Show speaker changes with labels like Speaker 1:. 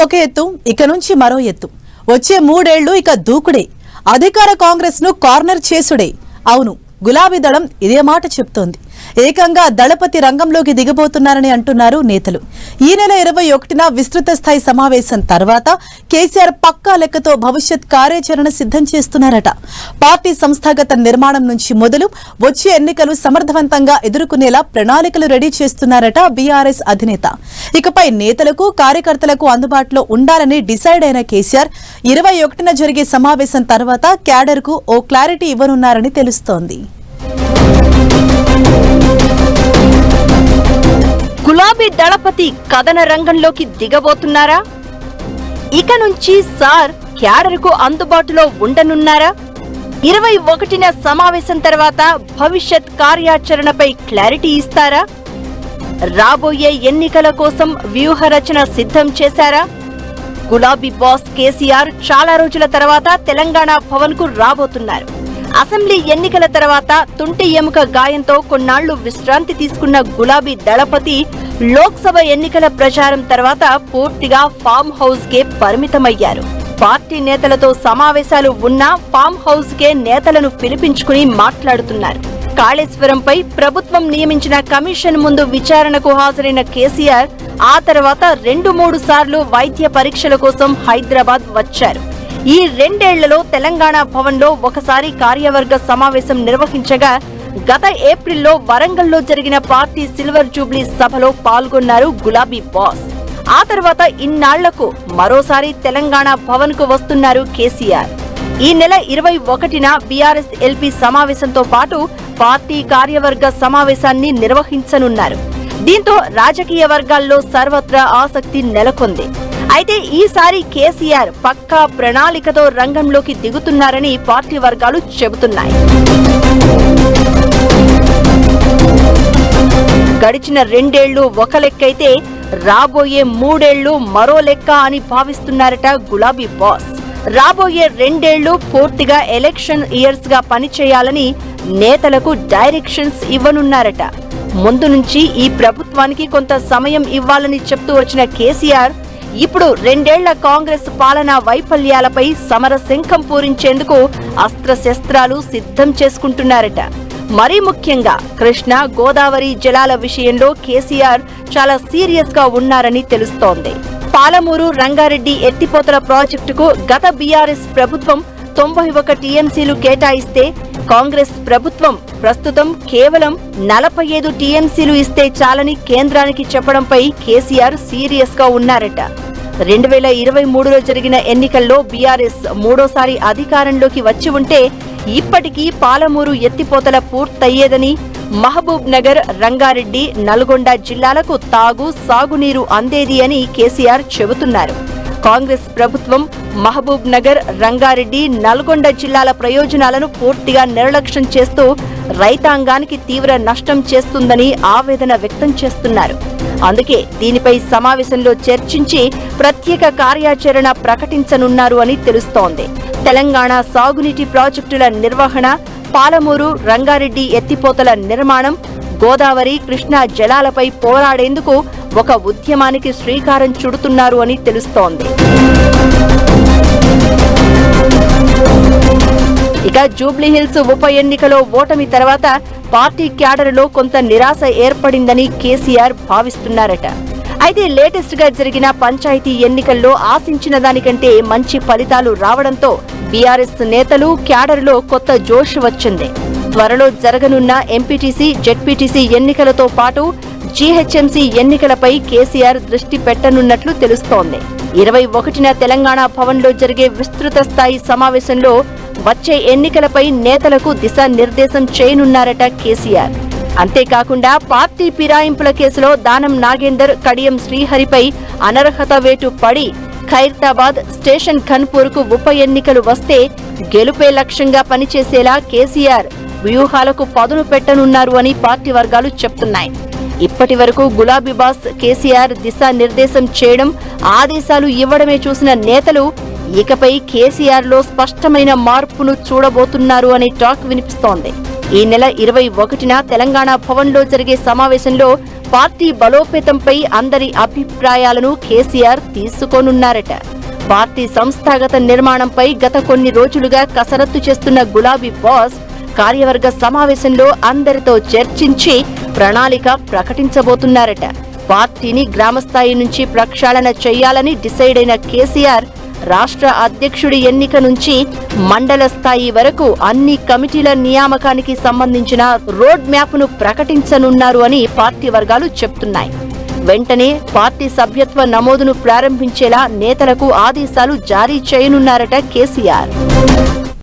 Speaker 1: ఒక ఎత్తు, ఇక నుంచి మరో ఎత్తు. వచ్చే 3 ఏళ్లు ఇక దూకుడే. అధికార కాంగ్రెస్ ను కార్నర్ చేసుడే. అవును, గులాబీ దళం ఇదే మాట చెప్తోంది. ఏకంగా దళపతి రంగంలోకి దిగబోతున్నారని అంటున్నారు నేతలు. ఈ నెల 21న విస్తృత స్థాయి సమావేశం తర్వాత కేసీఆర్ పక్కా లెక్కతో భవిష్యత్ కార్యాచరణ సిద్ధం చేస్తున్నారట. పార్టీ సంస్థాగత నిర్మాణం నుంచి మొదలు వచ్చే ఎన్నికలు సమర్థవంతంగా ఎదుర్కొనేలా ప్రణాళికలు రెడీ చేస్తున్నారట బీఆర్ఎస్ అధినేత. ఇకపై నేతలకు కార్యకర్తలకు అందుబాటులో ఉండాలని డిసైడ్ అయిన కేసీఆర్ 21న జరిగే సమావేశం తర్వాత క్యాడర్ కు ఓ క్లారిటీ ఇవ్వనున్నారని తెలుస్తోంది.
Speaker 2: గులాబీ దళపతి కథన రంగంలోకి దిగబోతున్నారా? ఇక నుంచి సార్ క్యాడర్కు అందుబాటులో ఉండనున్నారా? 21న సమావేశం తర్వాత భవిష్యత్ కార్యాచరణపై క్లారిటీ ఇస్తారా? రాబోయే ఎన్నికల కోసం వ్యూహరచన సిద్ధం చేశారా? గులాబీ బాస్ కేసీఆర్ చాలా రోజుల తర్వాత తెలంగాణ భవన్ కు రాబోతున్నారు. అసెంబ్లీ ఎన్నికల తర్వాత తుంటి ఎముక గాయంతో కొన్నాళ్లు విశ్రాంతి తీసుకున్న గులాబీ దళపతి లోక్సభ ఎన్నికల ప్రచారం తర్వాత పూర్తిగా ఫామ్ హౌస్ కే పరిమితమయ్యారు. పార్టీ నేతలతో సమావేశాలు ఉన్నా ఫామ్ హౌస్ కే నేతలను పిలిపించుకుని మాట్లాడుతున్నారు. కాళేశ్వరంపై ప్రభుత్వం నియమించిన కమిషన్ ముందు విచారణకు హాజరైన కేసీఆర్ ఆ తర్వాత 2-3 సార్లు వైద్య పరీక్షల కోసం హైదరాబాద్ వచ్చారు. ఈ 2 ఏళ్లలో తెలంగాణ భవన్లో ఒకసారి కార్యవర్గ సమావేశం నిర్వహించగా గత ఏప్రిల్లో వరంగల్లో జరిగిన పార్టీ సిల్వర్ జూబ్లీ సభలో పాల్గొన్నారు గులాబీ బాస్. ఆ తర్వాత ఇన్నాళ్లకు మరోసారి తెలంగాణ భవన్ కు వస్తున్నారు కేసీఆర్. ఈ నెల 21న బీఆర్ఎస్ ఎల్పీ సమావేశంతో పాటు పార్టీ కార్యవర్గ సమావేశాన్ని నిర్వహించనున్నారు. దీంతో రాజకీయ వర్గాల్లో సర్వత్రా ఆసక్తి నెలకొంది. అయితే ఈసారి కేసీఆర్ పక్కా ప్రణాళికతో రంగంలోకి దిగుతున్నారని పార్టీ వర్గాలు చెబుతున్నాయి. గడిచిన 2 ఏళ్లు ఒక లెక్కైతే రాబోయే 3 ఏళ్లు మరో లెక్క అని భావిస్తున్నారట గులాబీ బాస్. రాబోయే 2 ఏళ్లు పూర్తిగా ఎలక్షన్ ఇయర్స్ గా పనిచేయాలని నేతలకు డైరెక్షన్స్ ఇవ్వనున్నారట. ముందు నుంచి ఈ ప్రభుత్వానికి కొంత సమయం ఇవ్వాలని చెప్తూ వచ్చిన కేసీఆర్ ఇప్పుడు 2 ఏళ్ల కాంగ్రెస్ పాలనా వైఫల్యాలపై సమరశంఖం పూరించేందుకు అస్త్రశస్త్రాలు సిద్ధం చేసుకుంటున్నారట. మరీ ముఖ్యంగా కృష్ణా గోదావరి జలాల విషయంలో కేసీఆర్ చాలా సీరియస్ గా ఉన్నారని తెలుస్తోంది. పాలమూరు రంగారెడ్డి ఎత్తిపోతల ప్రాజెక్టుకు గత బీఆర్ఎస్ ప్రభుత్వం 91 టీఎంసీలు కేటాయిస్తే కాంగ్రెస్ ప్రభుత్వం ప్రస్తుతం కేవలం 45 టీఎంసీలు ఇస్తే చాలని కేంద్రానికి చెప్పడంపై కేసీఆర్ సీరియస్ గా ఉన్నారట. 2023లో జరిగిన ఎన్నికల్లో బీఆర్ఎస్ 3వ అధికారంలోకి వచ్చి ఉంటే ఇప్పటికీ పాలమూరు ఎత్తిపోతల పూర్తయ్యేదని, మహబూబ్ నగర్, రంగారెడ్డి, నల్గొండ జిల్లాలకు తాగు సాగునీరు అందేది అని కేసీఆర్ చెబుతున్నారు. కాంగ్రెస్ ప్రభుత్వం మహబూబ్ నగర్, రంగారెడ్డి, నల్గొండ జిల్లాల ప్రయోజనాలను పూర్తిగా నిర్లక్ష్యం చేస్తూ రైతాంగానికి తీవ్ర నష్టం చేస్తుందని ఆవేదన వ్యక్తం చేస్తున్నారు. అందుకే దీనిపై సమావేశంలో చర్చించి ప్రత్యేక కార్యాచరణ ప్రకటించనున్నారు అని తెలుస్తోంది. తెలంగాణ సాగునీటి ప్రాజెక్టుల నిర్వహణ, పాలమూరు, రంగారెడ్డి ఎత్తిపోతల నిర్మాణం, గోదావరి, కృష్ణా జలాలపై పోరాడేందుకు ఒక ఉద్యమానికి శ్రీకారం చుడుతున్నారు అని తెలుస్తోంది. ఇక జూబ్లీహిల్స్ ఉప ఎన్నికలో ఓటమి తర్వాత పార్టీ క్యాడర్లో కొంత నిరాశ ఏర్పడిందని కేసీఆర్ భావిస్తున్నారట. అయితే లేటెస్ట్ గా జరిగిన పంచాయతీ ఎన్నికల్లో ఆశించిన దానికంటే మంచి ఫలితాలు రావడంతో బీఆర్ఎస్ నేతలు క్యాడర్లో కొత్త జోష్ వచ్చింది. త్వరలో జరగనున్న ఎంపీటీసీ, జెడ్పీటీసీ ఎన్నికలతో పాటు జీహెచ్ఎంసీ ఎన్నికలపై కేసీఆర్ దృష్టి పెట్టనున్నట్లు తెలుస్తోంది. 21న తెలంగాణ భవన్లో జరిగే విస్తృత స్థాయి సమావేశంలో వచ్చే ఎన్నికలపై నేతలకు దిశానిర్దేశం చేయనున్నారట కేసీఆర్. అంతేకాకుండా పార్టీ ఫిరాయింపుల కేసులో దానం నాగేందర్, కడియం శ్రీహరిపై అనర్హత వేటు పడి ఖైరతాబాద్, స్టేషన్ ఖన్పూర్కు ఉప ఎన్నికలు వస్తే గెలుపే లక్ష్యంగా పనిచేసేలా కేసీఆర్ వ్యూహాలకు పదును పెట్టనున్నారు అని పార్టీ వర్గాలు చెప్తున్నాయి. ఇప్పటి వరకు గులాబీ బాస్ కేసీఆర్ దిశానిర్దేశం చేయడం, ఆదేశాలు ఇవ్వడమే చూసిన నేతలు ఇకపై కేసీఆర్ లో స్పష్టమైన మార్పును చూడబోతున్నారు అనే టాక్ వినిపిస్తోంది. ఈ నెల 21న తెలంగాణ భవన్లో జరిగే సమావేశంలో పార్టీ బలోపేతంపై అందరి అభిప్రాయాలను కేసీఆర్ తీసుకోనున్నారట. పార్టీ సంస్థాగత నిర్మాణంపై గత కొన్ని రోజులుగా కసరత్తు చేస్తున్న గులాబీ బాస్ కార్యవర్గ సమావేశంలో అందరితో చర్చించి ప్రణాళిక ప్రకటించబోతున్నారట. పార్టీని గ్రామస్థాయి నుంచి ప్రక్షాళన చేయాలని డిసైడ్ అయిన కేసీఆర్ రాష్ట్ర అధ్యక్షుడి ఎన్నిక నుంచి మండల స్థాయి వరకు అన్ని కమిటీల నియామకానికి సంబంధించిన రోడ్ మ్యాప్ను ప్రకటించనున్నారు అని పార్టీ వర్గాలు చెప్తున్నాయి. వెంటనే పార్టీ సభ్యత్వ నమోదును ప్రారంభించేలా నేతలకు ఆదేశాలు జారీ చేయనున్నారట కేసీఆర్.